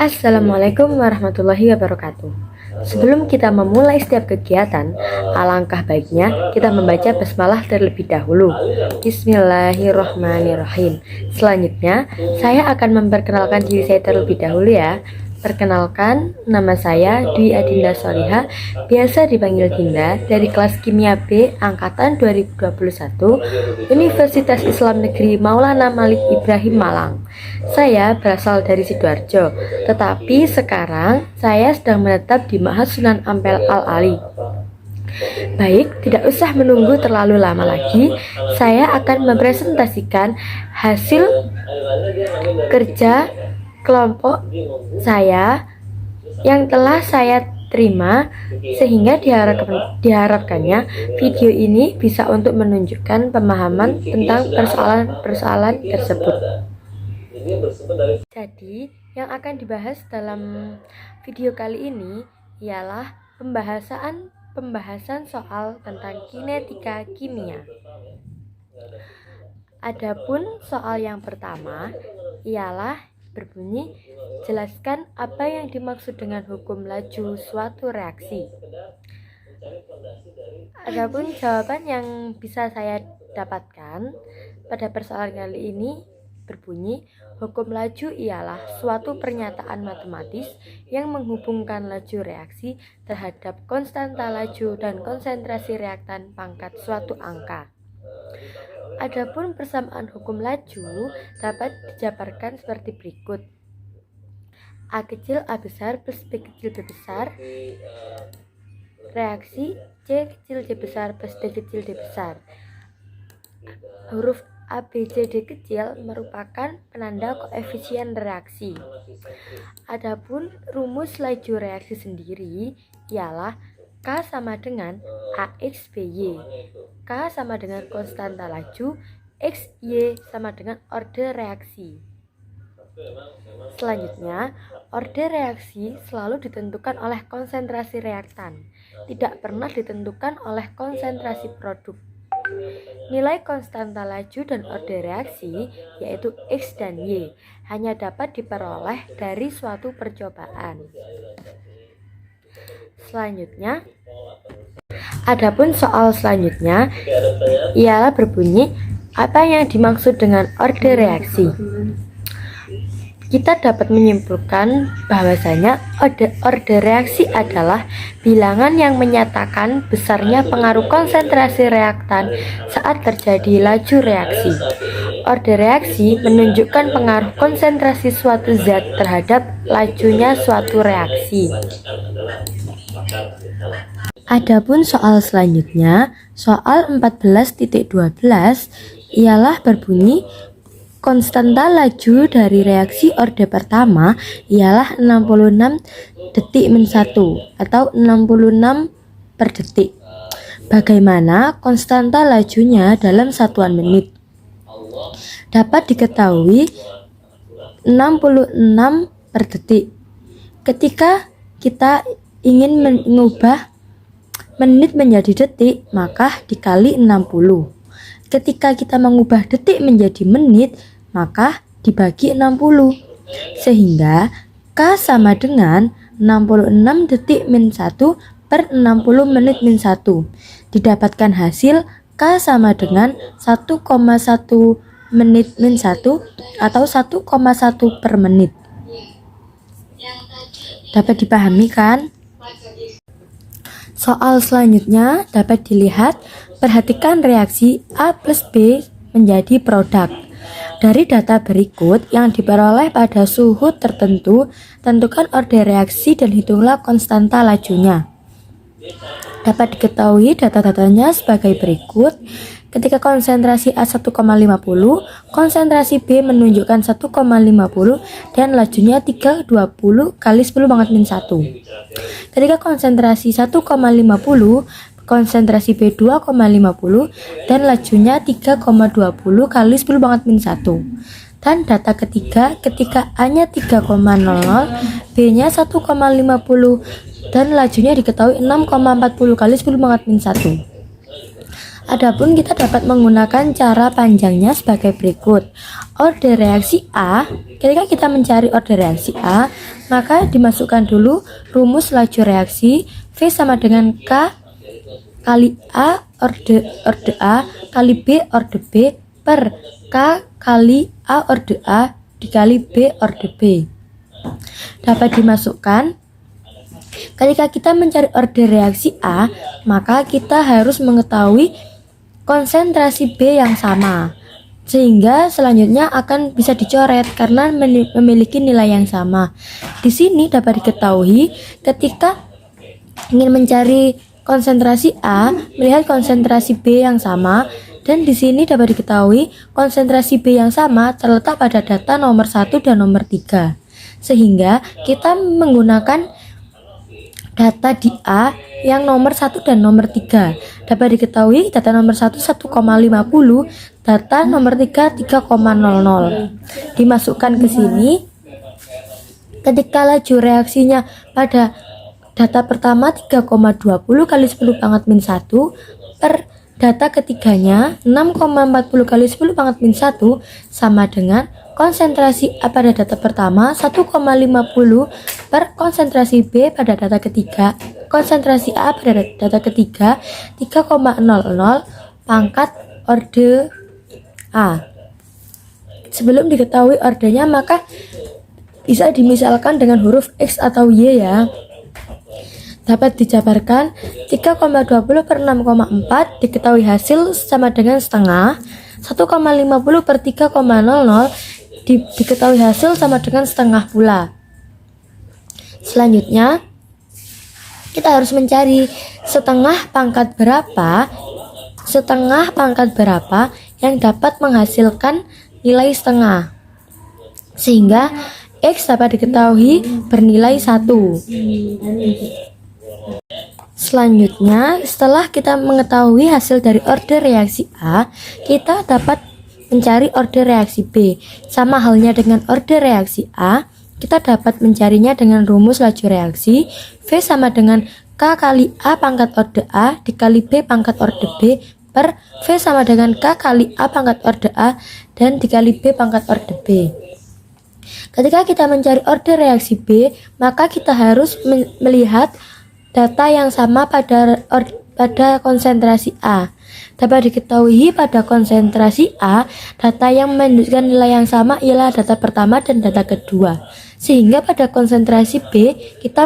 Assalamualaikum warahmatullahi wabarakatuh. Sebelum kita memulai setiap kegiatan, alangkah baiknya kita membaca basmalah terlebih dahulu. Bismillahirrahmanirrahim. Selanjutnya, saya akan memperkenalkan diri saya terlebih dahulu ya. Perkenalkan, nama saya Dwi Adinda Soliha, biasa dipanggil Dinda, dari kelas Kimia B Angkatan 2021, Universitas Islam Negeri Maulana Malik Ibrahim Malang. Saya berasal dari Sidoarjo, tetapi sekarang saya sedang menetap di Ma'had Sunan Ampel Al-Ali. Baik, tidak usah menunggu terlalu lama lagi, saya akan mempresentasikan hasil kerja kelompok saya yang telah saya terima, sehingga diharapkannya video ini bisa untuk menunjukkan pemahaman tentang persoalan-persoalan tersebut. Jadi, yang akan dibahas dalam video kali ini ialah pembahasan soal tentang kinetika kimia. Adapun soal yang pertama ialah berbunyi, jelaskan apa yang dimaksud dengan hukum laju suatu reaksi. Adapun jawaban yang bisa saya dapatkan pada persoalan kali ini berbunyi, hukum laju ialah suatu pernyataan matematis yang menghubungkan laju reaksi terhadap konstanta laju dan konsentrasi reaktan pangkat suatu angka. Adapun persamaan hukum laju dapat dijabarkan seperti berikut. A kecil A besar plus B kecil B besar. Reaksi C kecil C besar plus D kecil D besar. Huruf A, B, C, D kecil merupakan penanda koefisien reaksi. Adapun rumus laju reaksi sendiri ialah K sama dengan AX BY. K sama dengan konstanta laju, X, Y sama dengan orde reaksi. Selanjutnya, orde reaksi selalu ditentukan oleh konsentrasi reaktan, tidak pernah ditentukan oleh konsentrasi produk. Nilai konstanta laju dan orde reaksi, yaitu X dan Y, hanya dapat diperoleh dari suatu percobaan. Selanjutnya, adapun soal selanjutnya ialah berbunyi, apa yang dimaksud dengan orde reaksi? Kita dapat menyimpulkan bahwasanya orde reaksi adalah bilangan yang menyatakan besarnya pengaruh konsentrasi reaktan saat terjadi laju reaksi. Orde reaksi menunjukkan pengaruh konsentrasi suatu zat terhadap lajunya suatu reaksi. Adapun soal selanjutnya, soal 14.12 ialah berbunyi, konstanta laju dari reaksi orde pertama ialah 66 detik min 1 atau 66 per detik. Bagaimana konstanta lajunya dalam satuan menit? Dapat diketahui 66 per detik. Ketika kita ingin mengubah menit menjadi detik, maka dikali 60. Ketika kita mengubah detik menjadi menit, maka dibagi 60. Sehingga K sama dengan 66 detik min 1 per 60 menit min 1. Didapatkan hasil K sama dengan 1,1 menit min 1 atau 1,1 per menit. Dapat dipahami kan? Soal selanjutnya dapat dilihat, perhatikan reaksi A plus B menjadi produk. Dari data berikut yang diperoleh pada suhu tertentu, tentukan orde reaksi dan hitunglah konstanta lajunya. Dapat diketahui data-datanya sebagai berikut. Ketika konsentrasi A 1,50, konsentrasi B menunjukkan 1,50 dan lajunya 320 kali 10 pangkat min 1. Ketika konsentrasi 1,50, konsentrasi B 2,50 dan lajunya 3,20 kali 10 pangkat min 1. Dan data ketiga, ketika A-nya 3,00, B-nya 1,50 dan lajunya diketahui 6,40 kali 10 pangkat min 1. Adapun kita dapat menggunakan cara panjangnya sebagai berikut. order reaksi A, ketika kita mencari order reaksi A, maka dimasukkan dulu rumus laju reaksi V sama dengan K kali A orde A kali B orde B per K kali A orde A dikali B orde B. Dapat dimasukkan, ketika kita mencari order reaksi A, maka kita harus mengetahui konsentrasi B yang sama, sehingga selanjutnya akan bisa dicoret karena memiliki nilai yang sama. Di sini dapat diketahui ketika ingin mencari konsentrasi A, melihat konsentrasi B yang sama, dan di sini dapat diketahui konsentrasi B yang sama terletak pada data nomor 1 dan nomor 3. Sehingga kita menggunakan data di A yang nomor 1 dan nomor 3. Dapat diketahui data nomor 1 1,50, data nomor 3 3,00. Dimasukkan ke sini. Ketika laju reaksinya pada data pertama 3,20 kali 10 pangkat min 1 per data ketiganya 6,40 kali 10 pangkat min 1 sama dengan konsentrasi A pada data pertama 1,50 per konsentrasi B pada data ketiga, konsentrasi A pada data ketiga 3,00 pangkat orde A. Sebelum diketahui ordenya, maka bisa dimisalkan dengan huruf X atau Y ya. Dapat dijabarkan 3,20 per 6,4 diketahui hasil sama dengan setengah. 1,50 per 3,00 diketahui hasil sama dengan setengah pula. Selanjutnya kita harus mencari setengah pangkat berapa yang dapat menghasilkan nilai setengah, sehingga X dapat diketahui bernilai 1. Selanjutnya, setelah kita mengetahui hasil dari order reaksi A, kita dapat mencari order reaksi B. Sama halnya dengan order reaksi A, kita dapat mencarinya dengan rumus laju reaksi V sama dengan K kali A pangkat orde A dikali B pangkat orde B per V sama dengan K kali A pangkat orde A dan dikali B pangkat orde B. Ketika kita mencari order reaksi B, maka kita harus melihat data yang sama pada konsentrasi A. Dapat diketahui pada konsentrasi A, data yang menunjukkan nilai yang sama ialah data pertama dan data kedua. Sehingga pada konsentrasi B, kita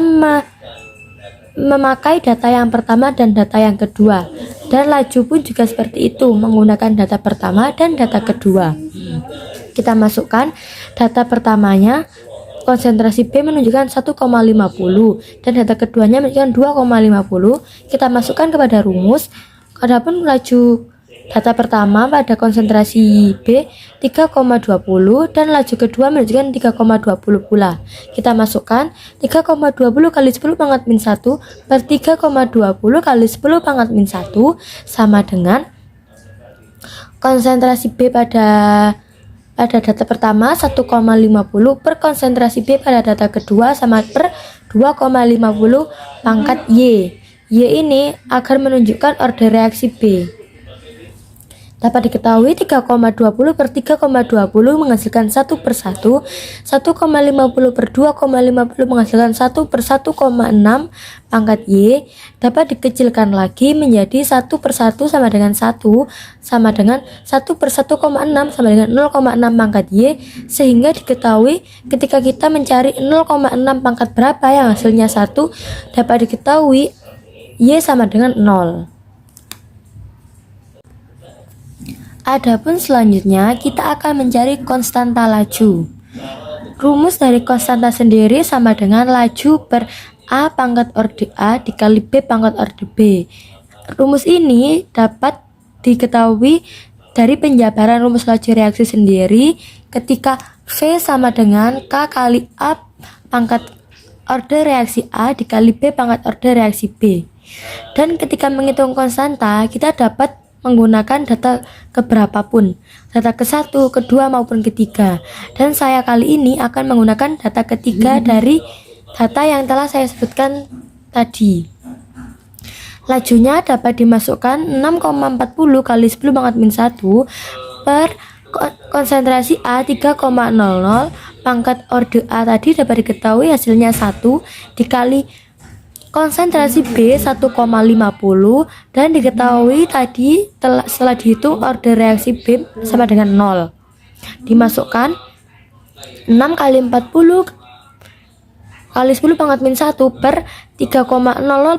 memakai data yang pertama dan data yang kedua. Dan laju pun juga seperti itu, menggunakan data pertama dan data kedua. Kita masukkan data pertamanya, konsentrasi B menunjukkan 1,50 dan data keduanya menunjukkan 2,50. Kita masukkan kepada rumus. Adapun laju data pertama pada konsentrasi B 3,20 dan laju kedua menunjukkan 3,20 pula. Kita masukkan 3,20 kali 10 pangkat min 1 per 3,20 kali 10 pangkat min 1 sama dengan konsentrasi B pada data pertama 1,50 per konsentrasi B pada data kedua sama per 2,50 pangkat Y. Y ini akan menunjukkan order reaksi B. Dapat diketahui 3,20 per 3,20 menghasilkan 1 per 1, 1,50 per 2,50 menghasilkan 1 per 1,6 pangkat Y. Dapat dikecilkan lagi menjadi 1 per 1 sama dengan 1 sama dengan 1 per 1,6 sama dengan 0,6 pangkat Y, sehingga diketahui ketika kita mencari 0,6 pangkat berapa yang hasilnya 1, dapat diketahui Y sama dengan 0. Adapun selanjutnya kita akan mencari konstanta laju. Rumus dari konstanta sendiri sama dengan laju per A pangkat orde A dikali B pangkat orde B. Rumus ini dapat diketahui dari penjabaran rumus laju reaksi sendiri ketika V sama dengan K kali A pangkat orde reaksi A dikali B pangkat orde reaksi B. Dan ketika menghitung konstanta, kita dapat menggunakan data keberapapun, data ke-1, kedua maupun ketiga. Dan saya kali ini akan menggunakan data ketiga dari data yang telah saya sebutkan tadi. Lajunya dapat dimasukkan 6,40 kali 10 pangkat min 1 per konsentrasi A 3,00 pangkat orde A tadi dapat diketahui hasilnya 1 dikali konsentrasi B 1,50 dan diketahui tadi setelah dihitung orde reaksi B sama dengan 0. Dimasukkan 6 kali 40 kali 10 pangkat min 1 per 3,00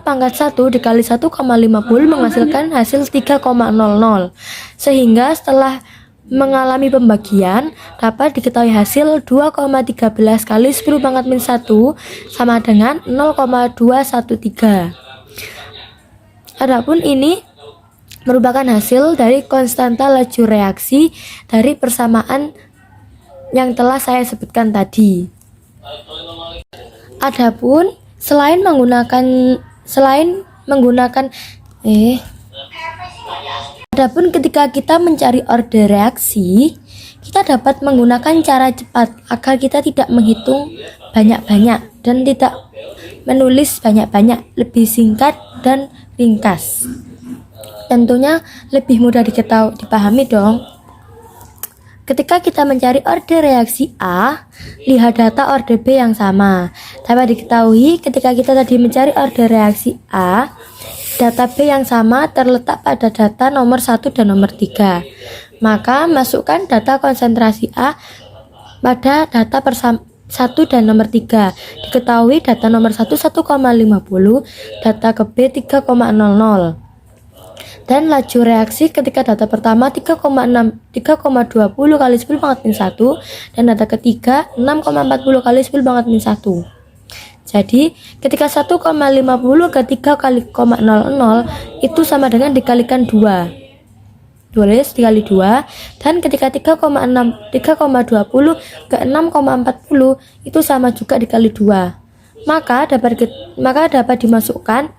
pangkat 1 dikali 1,50 menghasilkan hasil 3,00. Sehingga setelah mengalami pembagian dapat diketahui hasil 2,13 kali 10 pangkat min 1 sama dengan 0,213. Adapun ini merupakan hasil dari konstanta laju reaksi dari persamaan yang telah saya sebutkan tadi. Adapun Adapun ketika kita mencari orde reaksi, kita dapat menggunakan cara cepat agar kita tidak menghitung banyak-banyak dan tidak menulis banyak-banyak, lebih singkat dan ringkas. Tentunya lebih mudah dipahami dong. Ketika kita mencari orde reaksi A, lihat data orde B yang sama. Dapat diketahui ketika kita tadi mencari orde reaksi A, data B yang sama terletak pada data nomor 1 dan nomor 3. Maka masukkan data konsentrasi A pada data 1 dan nomor 3. Diketahui data nomor 1 1,50, data ke B 3,00. Dan laju reaksi ketika data pertama 3,20 kali 10 pangkat min 1 dan data ketiga 6,40 kali 10 pangkat min 1. Jadi ketika 1,50 ke 3 kali 0,00 itu sama dengan dikalikan 2. Tulis dikali 2. Dan ketika 3,20 ke 6,40 itu sama juga dikali 2. Maka dapat dimasukkan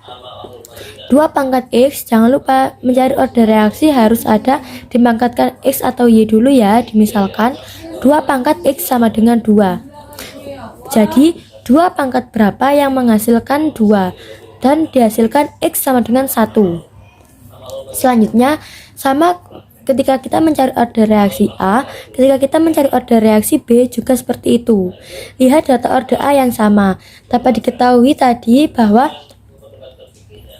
2 pangkat X. Jangan lupa mencari orde reaksi harus ada dipangkatkan X atau Y dulu ya. Misalkan 2 pangkat X sama dengan 2. Jadi 2 pangkat berapa yang menghasilkan 2 dan dihasilkan X sama dengan 1. Selanjutnya sama ketika kita mencari orde reaksi A, ketika kita mencari orde reaksi B juga seperti itu. Lihat data orde A yang sama. Dapat diketahui tadi bahwa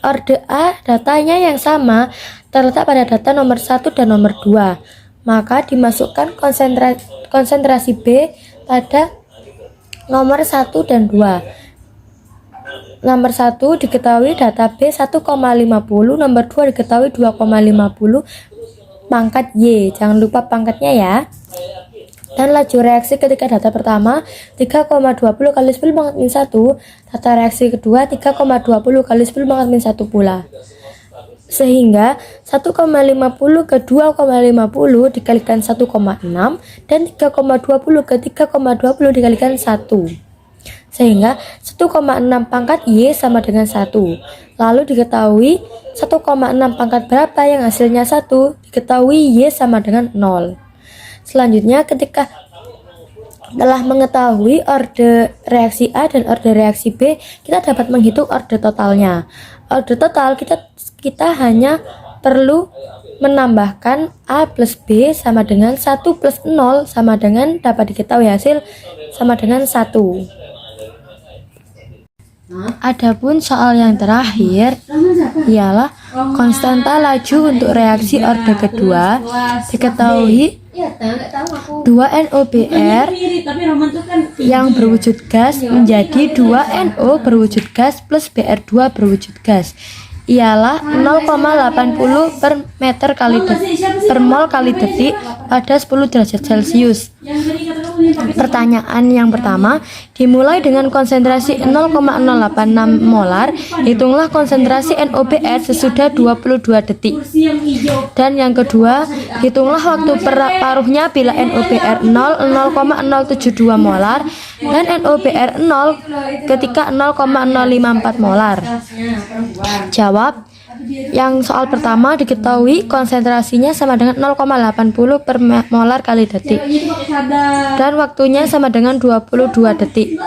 orde A datanya yang sama terletak pada data nomor 1 dan nomor 2. Maka dimasukkan konsentrasi B pada nomor 1 dan 2. Nomor 1 diketahui data B 1,50, nomor 2 diketahui 2,50 pangkat Y. Jangan lupa pangkatnya ya. Dan laju reaksi ketika data pertama 3,20 kali 10 pangkat min 1, data reaksi kedua 3,20 kali 10 pangkat min 1 pula. Sehingga 1,50 ke 2,50 dikalikan 1,6 dan 3,20 ke 3,20 dikalikan 1. Sehingga 1,6 pangkat Y sama dengan 1. Lalu diketahui 1,6 pangkat berapa yang hasilnya 1, diketahui Y sama dengan 0. Selanjutnya ketika telah mengetahui orde reaksi A dan orde reaksi B, kita dapat menghitung orde totalnya. Orde total kita hanya perlu menambahkan A plus B sama dengan 1 plus 0 sama dengan dapat diketahui hasil sama dengan 1. Adapun soal yang terakhir ialah konstanta laju untuk reaksi orde kedua. Diketahui 2NOBr yang berwujud gas menjadi 2NO berwujud gas plus Br2 berwujud gas ialah 0,80 per meter kali per mol kali detik pada 10 derajat Celcius. Pertanyaan yang pertama, dimulai dengan konsentrasi 0,086 molar, hitunglah konsentrasi NOBr sesudah 22 detik. Dan yang kedua, hitunglah waktu paruhnya bila NOBr 0,072 molar dan NOBr 0 ketika 0,054 molar. Jawab. Yang soal pertama diketahui konsentrasinya sama dengan 0,80 per molar kali detik dan waktunya sama dengan 22 detik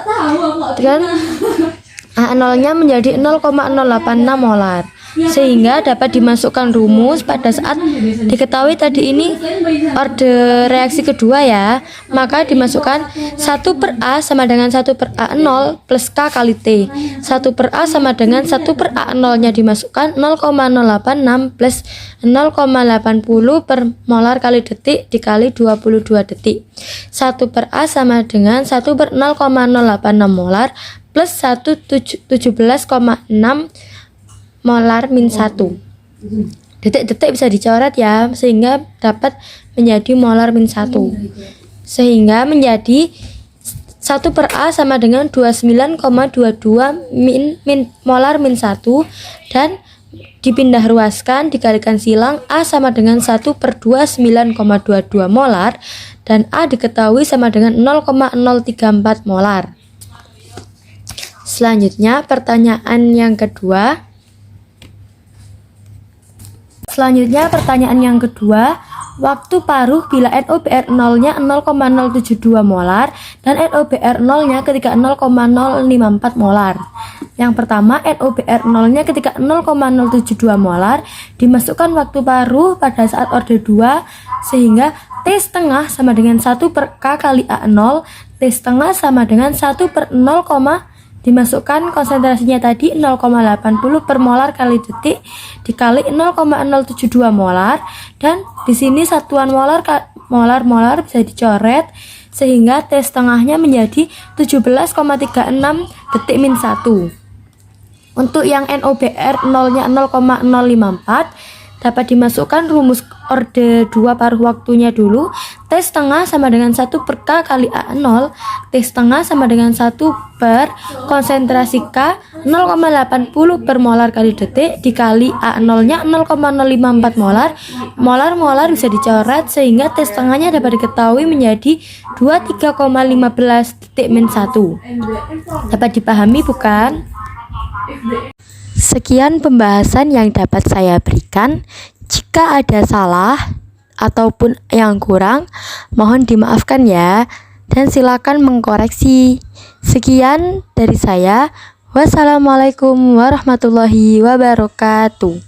dan A0 nya menjadi 0,086 molar. sehingga dapat dimasukkan rumus pada saat diketahui tadi ini order reaksi kedua ya, maka dimasukkan 1/A sama dengan 1/A0 plus K kali T. 1/A sama dengan 1/A0 nya dimasukkan 0,086 plus 0,80 per molar kali detik dikali 22 detik. 1/A sama dengan 1/0,086 molar plus 17,6 molar min 1. Detik-detik bisa dicoret ya, sehingga dapat menjadi molar min 1. Sehingga menjadi 1/A sama dengan 29,22 molar min 1, dan dipindah ruaskan, dikalikan silang, A sama dengan 1/29,22 molar, dan A diketahui sama dengan 0,034 molar. Selanjutnya pertanyaan yang kedua. Waktu paruh bila NOBR0 nya 0,072 molar dan NOBR0 nya ketika 0,054 molar. Yang pertama, NOBR0 nya ketika 0,072 molar dimasukkan waktu paruh pada saat order 2, sehingga T setengah sama dengan 1/K kali A0, T setengah sama dengan 1/0, dimasukkan konsentrasinya tadi 0,80 per molar kali detik dikali 0,072 molar, dan di sini satuan molar bisa dicoret sehingga T setengahnya menjadi 17,36 detik min 1. Untuk yang NOBR0 nya 0,054 dapat dimasukkan rumus orde 2 paruh waktunya dulu. T setengah sama dengan 1/K kali A0, T setengah sama dengan 1 per konsentrasi K 0,80 per molar kali detik dikali A0 nya 0,054 molar. Molar bisa dicoret sehingga T setengahnya dapat diketahui menjadi 23,15 detik min 1. Dapat dipahami bukan? Sekian pembahasan yang dapat saya berikan. Jika ada salah ataupun yang kurang, mohon dimaafkan ya, dan silakan mengkoreksi. Sekian dari saya. Wassalamualaikum warahmatullahi wabarakatuh.